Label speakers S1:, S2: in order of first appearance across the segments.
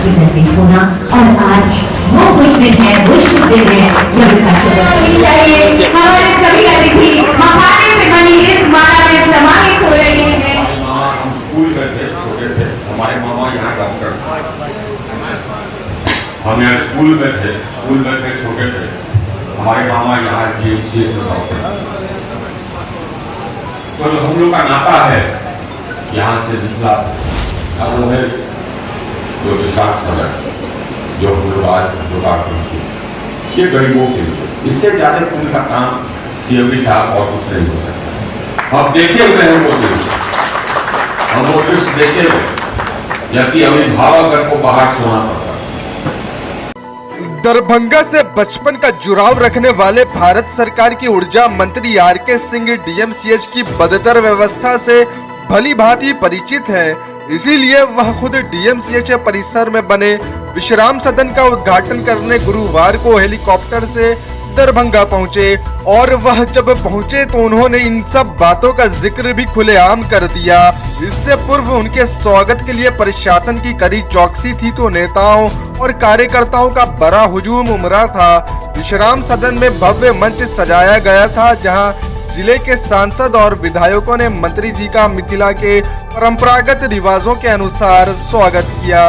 S1: Hospital में होना और आज वो खुश दिन है, वो शुभ दिन है जब इसका शुभ चाहिए। हमारे सभी अतिथि मखाने से बनी इस माला में समाहित हो रही है।
S2: हम स्कूल में थे, छोटे थे, हमारे मामा यहाँ डॉक्टर थे। हम यहाँ स्कूल में थे, छोटे थे, हमारे मामा यहाँ GMC से डॉक्टर। तो हम लोग का नाता है यहाँ से निकला अब वो है जो विश्वास सदन, जो हम लोग आज जो डॉक्टर थे, ये गरीबों के लिए इससे ज्यादा उनका काम CMD साहब और कुछ नहीं हो सकता। हम देखे हुए हैं वो दृश्य देखे हुए, जबकि अभिभावक को बाहर सोना पड़ता।
S3: दरभंगा से बचपन का जुड़ाव रखने वाले भारत सरकार की ऊर्जा मंत्री RK सिंह DMCH की बदतर व्यवस्था से भली भांति परिचित है, इसीलिए वह खुद DMCH परिसर में बने विश्राम सदन का उद्घाटन करने गुरुवार को हेलीकॉप्टर से दरभंगा पहुंचे। और वह जब पहुंचे तो उन्होंने इन सब बातों का जिक्र भी खुलेआम कर दिया। इससे पूर्व उनके स्वागत के लिए प्रशासन की कड़ी चौकसी थी तो नेताओं और कार्यकर्ताओं का बड़ा हुजूम उमड़ा था। विश्राम सदन में भव्य मंच सजाया गया था, जहां जिले के सांसद और विधायकों ने मंत्री जी का मिथिला के परंपरागत रिवाजों के अनुसार स्वागत किया।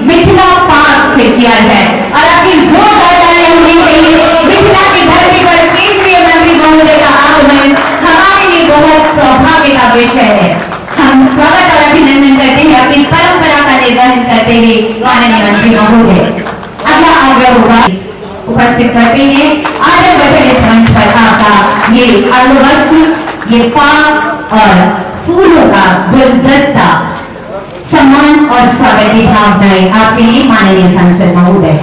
S1: मिथिला पार्क से किया जाए और आपकी जोरदार तालियां होनी चाहिए। मिथिला की धरती पर केंद्रीय मंत्री महोदय का आगमन हमारे लिए बहुत सौभाग्य का विषय है। हम स्वागत और अभिनंदन करते हैं अपनी परंपरा का निर्वहन करते हुए माननीय मंत्री महोदय। अगला आग्रह होगा उपस्थित करते हैं आदर बटन इस मंच पर आपका ये अल्वस्त्र, ये पाक और फूलों का गुलदस्ता सम्मान और स्वागत की भावनाएं आपके लिए माननीय सांसद महोदय।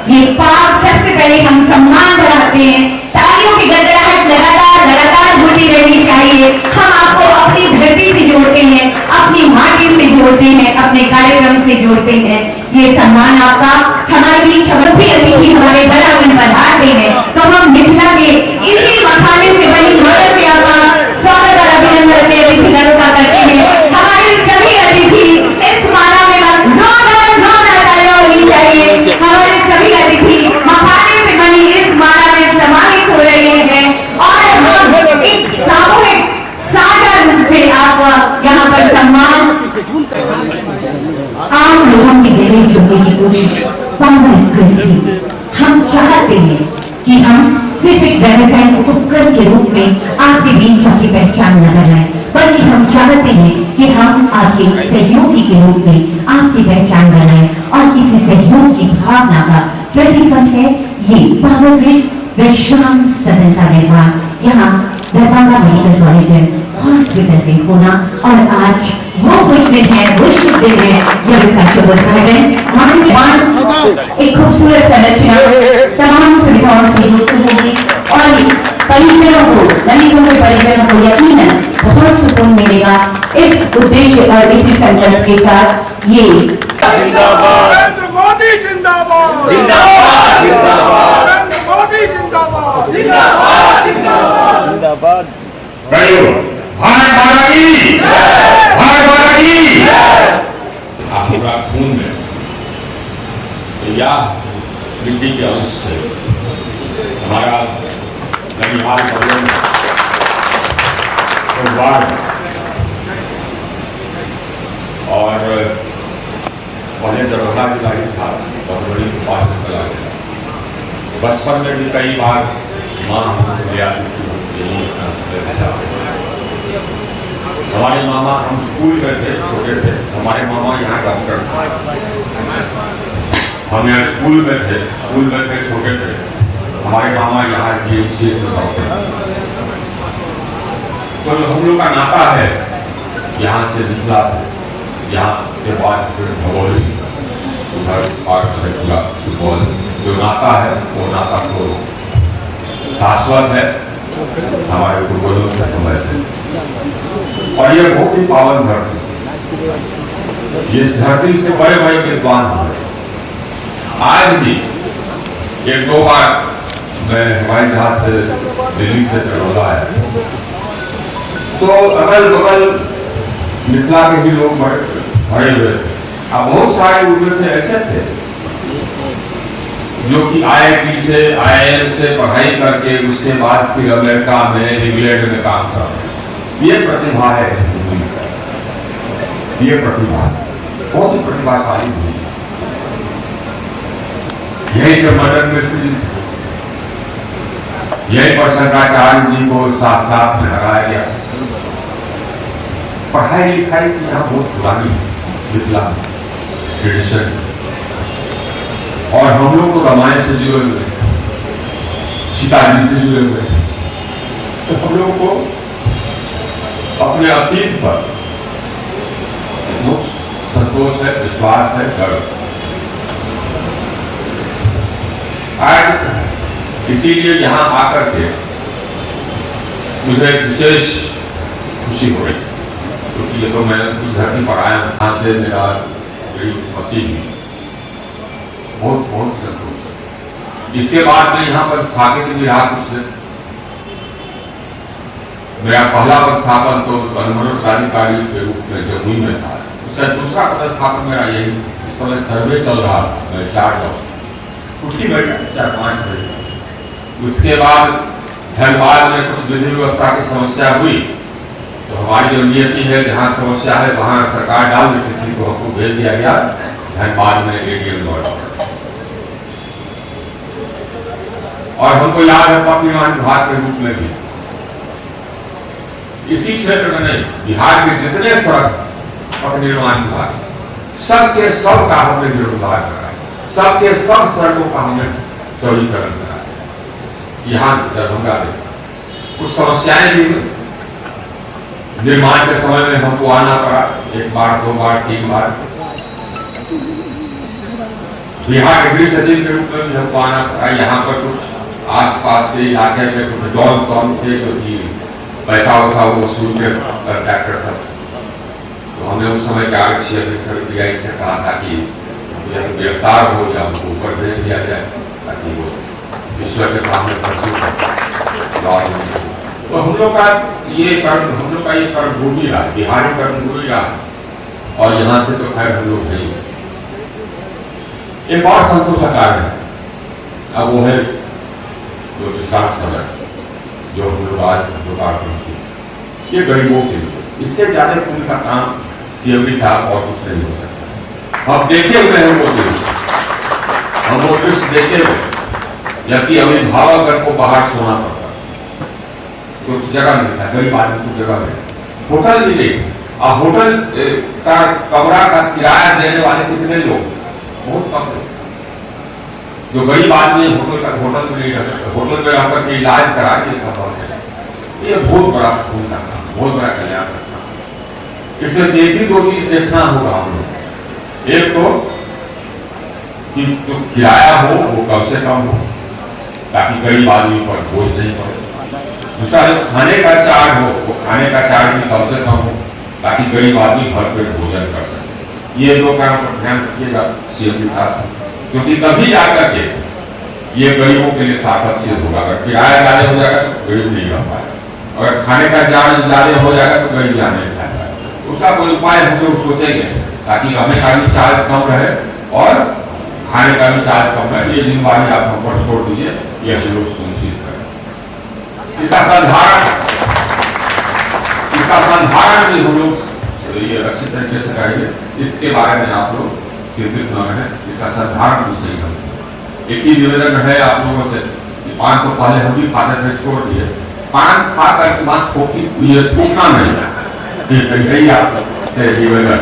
S1: ये पाक सबसे पहले हम सम्मान बढ़ाते हैं, तालियों की गड़गड़ाहट लगातार होती रहनी चाहिए। हम आपको अपनी धरती से जोड़ते हैं, अपनी माटी से जोड़ते हैं, अपने कार्यक्रम से जोड़ते हैं। ये सम्मान आपका हमारे बीच भी अतिथि हमारे बराबर पधारते हैं, तो हम मिथिला के इसी मखाने से बनी माला से आपका स्वागत और अभिनंदन अपने अतिथिगणों का करते हैं। हमारे सभी अतिथि इस माला में जोरदार तालियां होनी चाहिए। हमारे सभी अतिथि मखाने से बनी इस माला में समाहित हो रहे हैं और हम एक सामूहिक साझा रूप से आपका यहाँ पर सम्मान आम लोगों से गले जोड़ने की कोशिश पागल करती। हम चाहते हैं कि हम सिर्फ एक व्यावसायिक उपकरण के रूप में आपके बीच आपकी पहचान न बनाएं, बल्कि हम चाहते हैं कि हम आपके सहयोगी के रूप में आपकी पहचान बनाएं और इसी सहयोग की भावना का प्रतिफल है ये पावर ग्रिड विश्राम सदन का निर्माण यहाँ दरभंगा मेडिकल कॉलेज हॉस्पिटल में होना। और आज वो खुश दिन है, वो शुभ दिन है जब इसका शुभ उद्घाटन एक खूबसूरत संरचना तमाम सुविधाओं से युक्त होगी और परिजनों को, दलितों के परिजनों को यकीनन बहुत सुकून मिलेगा। इस उद्देश्य और इसी संकल्प के साथ ये
S4: नरेंद्र मोदी जिंदाबाद, जिंदाबाद, जिंदाबाद, नरेंद्र मोदी जिंदाबाद, जिंदाबाद, जिंदाबाद, जिंदाबाद।
S2: भारत माता की आपका खून में या मिट्टी के अंश से हमारा ननिहाल और पहले दरभंगा जिला था, बहुत बड़ी बात चला गया। बचपन में भी कई बार माँ हमारे मामा, हम स्कूल में थे, छोटे थे, हमारे मामा यहाँ डॉक्टर थे। हम यहाँ स्कूल में थे, छोटे थे, हमारे मामा यहाँ GMC से डॉक्टर। तो हम लोग का नाता है यहाँ से निकला से, यहाँ के बाद फिर भगोली उधर सुपौल, जो नाता है वो नाता तो शाश्वत है हमारे पूर्वजों के समय से। और ये बहुत ही पावन धरती, इस धरती से बड़े बड़े विद्वान हुए। आज भी एक दो बार मैं हवाई जहाज से दिल्ली से दरोला आया, तो अगल बगल मिथिला के भी लोग भरे हुए थे। अब बहुत सारे उनमें से ऐसे थे जो कि IIT से IIM से पढ़ाई करके उसके बाद फिर अमेरिका में इंग्लैंड में काम कर रहे हैं। ये प्रतिभा है इस भूमि का, ये प्रतिभा बहुत ही प्रतिभाशाली भूमि। यही से मदन मिश्र, यही पर शंकराचार्य जी को साथ में हराया गया। पढ़ाई लिखाई की यहाँ बहुत पुरानी मिथिला ट्रेडिशन, और हम लोग तो रामायण से जुड़े हुए, सीता जी से जुड़े हुए, तो हम लोग को अपने अतीत पर बहुत संतोष है, विश्वास है, गर्व। आज इसीलिए यहाँ आकर के मुझे विशेष खुशी हो रही, क्योंकि ये तो मैं उस धरती पर आया, यहाँ से मेरा मेरी उत्पत्ति हुई, बहुत बहुत संतोष। इसके बाद मैं यहाँ पर स्थापित भी रहा कुछ दिन। मेरा पहला पदस्थापन तो अनुमोदन पदाधिकारी के रूप में जमुई में था। उसका दूसरा पदस्थापन मेरा यही, इस समय सर्वे चल रहा था, मैं 4 लोग कुर्सी बैठा 4-5 बजे। उसके बाद धनबाद में कुछ विधि व्यवस्था की समस्या हुई, तो हमारी जो नियति है जहाँ समस्या है वहाँ सरकार डाल देती थी, तो हमको भेज दिया गया धनबाद में ADM द्वारा। और हमको याद है पथ निर्माण विभाग के रूप में भी इसी क्षेत्र में नहीं, बिहार के जितने सड़क पथ निर्माण विभाग सबके सब का हमने जीर्णोद्धार करा, सबके सब सड़कों का हमने चौड़ीकरण करा। यहाँ दरभंगा में कुछ समस्याएं भी हुई, निर्माण के समय में हमको आना पड़ा 1 बार 2 बार 3 बार। बिहार के गृह सचिव के रूप में भी हमको आना पड़ा। यहाँ पर कुछ आसपास के इलाके में कुछ डॉन थे जो कि पैसा वैसा वसूल के कॉन्ट्रैक्टर सब, तो हमने उस समय के आरक्षी अधीक्षक DI से कहा था कि गिरफ्तार हो या उनको ऊपर भेज दिया जाए ताकि वो ईश्वर के सामने तो हम लोग का ये कर्मभूमि रहा, बिहारी कर्मभूमि रहा, और यहाँ से तो खैर हम लोग नहीं। एक और संतोष का कारण है, अब वो है जो विश्राम समय जो हम लोग आज लोकार्पण किए, ये गरीबों के लिए, इससे ज्यादा पुण्य का काम CMD साहब और कुछ नहीं हो सकता। हम देखे हुए हैं वो दृश्य, हम वो दृश्य देखे हुए, जबकि अभिभावक को बाहर सोना पड़ता, तो जगह नहीं था, गरीब आदमी को जगह नहीं, होटल भी नहीं। अब होटल का कमरा का किराया देने वाले कितने लोग, बहुत कम लोग। जो गरीब आदमी होटल में नहीं रहता, होटल में रह करके इलाज करा के संभव है, ये बहुत बड़ा खून का काम, बहुत बड़ा कल्याण का काम। इसमें एक ही 2 चीज देखना होगा हम लोग, एक तो कि जो किराया हो वो कम से कम हो ताकि गरीब आदमी पर बोझ नहीं पड़े। दूसरा खाने का चार्ज हो, वो खाने का चार्ज भी कम से कम हो ताकि गरीब आदमी भरपेट भोजन कर सके। ये 2 काम पर ध्यान रखिएगा CMD साहब, क्योंकि तभी जाकर के ये गरीबों के लिए सार्थक सिद्ध होगा। अगर किराया ज्यादा हो जाएगा तो गरीब नहीं रह पाएगा, अगर खाने का चार्ज ज्यादा हो जाएगा तो गरीब जा नहीं पाएगा। उसका कोई उपाय हम लोग सोचेंगे ताकि रहने का भी चार्ज कम रहे और खाने का भी चार्ज कम रहे। ये जिम्मेवारी आप हम पर छोड़ दीजिए, ये हम लोग सुनिश्चित करें। इसका संधारण भी हम लोग ये अच्छी तरीके से करेंगे, इसके बारे में आप लोग चिंतित न रहे, इसका संधारण भी सही करें। एक ही निवेदन है आप लोगों से, पान को पहले हम भी खाते थे, छोड़ दिए, पान खा कर के बाद थूकना नहीं, यही आप निवेदन।